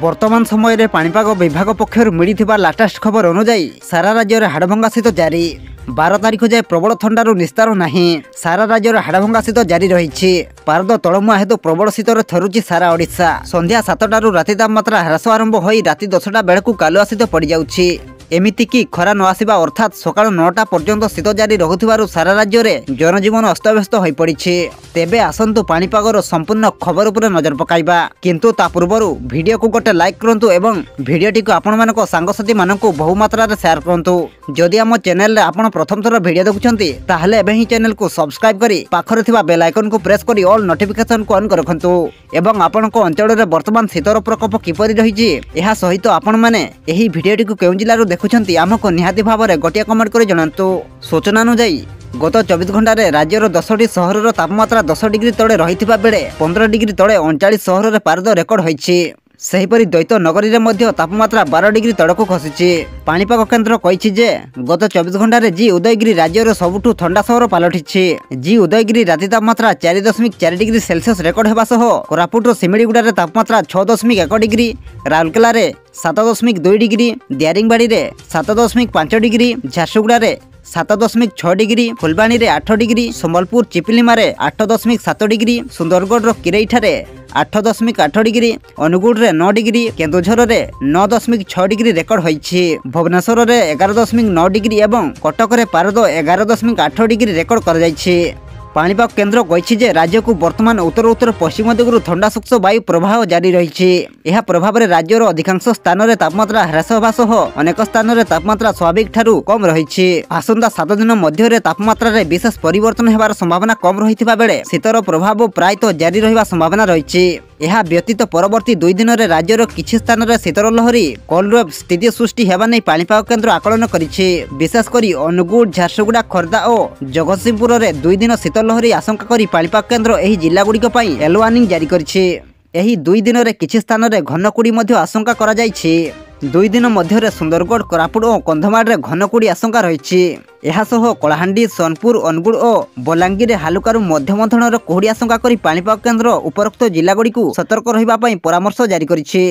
बर्तमान समय पाणीपाग विभाग पक्षर मिलिथिबा लाटेस्ट खबर अनुसार सारा राज्य में हाड़भंगा शीत जारी 12 तारीख जाए प्रबल थंडारू निस्तार नहीं। सारा राज्य में हाड़भंगा शीत जारी रही। पारद तलमुआ हेतु प्रबल शीतर थरुची सारा ओडिशा। संध्या 7टारू राति तापमात्रा ह्रास आरंभ हो राति 10टा बेलू कालुआ शीत पड़ जाउछि। एमितिकी खरा न आसिबा अर्थात सकाळ 9टा पर्यंत शीत जारी रहुथिबारु सारा राज्य में जनजीवन अस्तव्यस्त हो पड़िछि। तेबे आसंतु पाणीपागर संपूर्ण खबर उपरे नजर पकाइबा, किंतु ता पूर्वरु वीडियो को गोटे लाइक करंतु एवं वीडियोटी को आपण मानको सांगसाथी मानको बहु मात्रा रे शेयर करंतु। जदि आम चैनल रे आपण प्रथम थर वीडियो देखुछंती ताहले एबे ही चैनल को सब्सक्राइब करी पाखरे थिबा बेल आइकन को प्रेस करी ऑल नोटिफिकेशन को ऑन कर रखंतु एवं आपणको अंचल रे वर्तमान शीतर प्रकोप किपरि रहिछि एहा सहित आपण माने एही वीडियोटी को केउ जिल्ला रो देखुछंती आमको निहाती भाव में गोटे कमेंट कर जणातु। सूचना अनुसार गत 24 घंटे राज्यर 10टी सहर तापमात्रा 10 डिग्री तले रही बेले 15 डिग्री तले 39 सहर में पारद रेकर्ड होइछि। सेहीपरि द्वैत नगरी में मध्य तापमात्रा 12 डिग्री तलक खसीछि। पाणीपाग केन्द्र कहिछि जे गत 24 घंटे जी उदयगिरी राज्यर सबुठु ठंडा सहर पलटिछि। जी उदयगिरी राति तापमात्रा 4.4 डिग्री सेल्सियस रेकर्ड हेबा सह कोरापुट सिमिलीगुड़ा तापमात्रा 6.1 degree, Rourkela 7.2 degree, Daringbadi 7.5 degree, Jharsuguda 7.6 degree, Phulbani 8 degree, Sambalpur Chiplima 8.7 degree, Sundargarh Kirei 8.8 degree, Angul 9 degree, Keonjhar 9.6 degree record होइछि। भुवनेश्वर 11.9 डिग्री एवं कटक पारद 11.8 डिग्री रेकर्ड कर जाइछि। पाणीपाग केन्द्र कहिछि जे राज्य को वर्तमान उत्तर उत्तर पश्चिम दिगरु ठंडा शुष्क वायु प्रवाह जारी रहिछि। एहा प्रभाव रे राज्यर अधिकांश स्थान रे तापमात्रा ह्रास होबा सह अनेक स्थान रे तापमात्रा स्वाभाविक ठारू कम रहिछि। आसंता 7 दिन मध्य रे तापमात्रा रे विशेष परिवर्तन हेबार संभावना कम रहिथिबा बेले शीतर प्रभाव प्रायतः जारी रहिबा संभावना रहिछि। एहा व्यतीत परवर्ती 2 दिन रे राज्यर किछि स्थान रे शीतर लहरी कोल्ड स्थिति सृष्टि हेबा नै पाणीपाग केन्द्र आकलन करिछि। विशेष करी अनुगुड़, झारसुगुड़ा, खोर्धा और जगतसिंहपुर रे 2 दिन शीतल लहरी आशंका करी पाणीपाग केन्द्र एही जिल्ला गुड़िक पई येलो वार्निंग जारी करिछि। एही 2 दिन रे किछि स्थान रे घनकुड़ी मध्य आशंका करा जाइछि। 2 दिन मध्य रे सुंदरगढ़, कोरापुट और कंधमाल रे घनकुड़ी आशंका रहिछि। एहा सह कलाहांडी, सोनपुर, अनुगुड़ और बलांगीर हालुकारु मध्यम धरणर कुहुड़ी आशंका करी पाणीपाग केन्द्र उपरोक्त जिल्ला गुड़िक सतर्क रहिबा पई परामर्श जारी करिछि।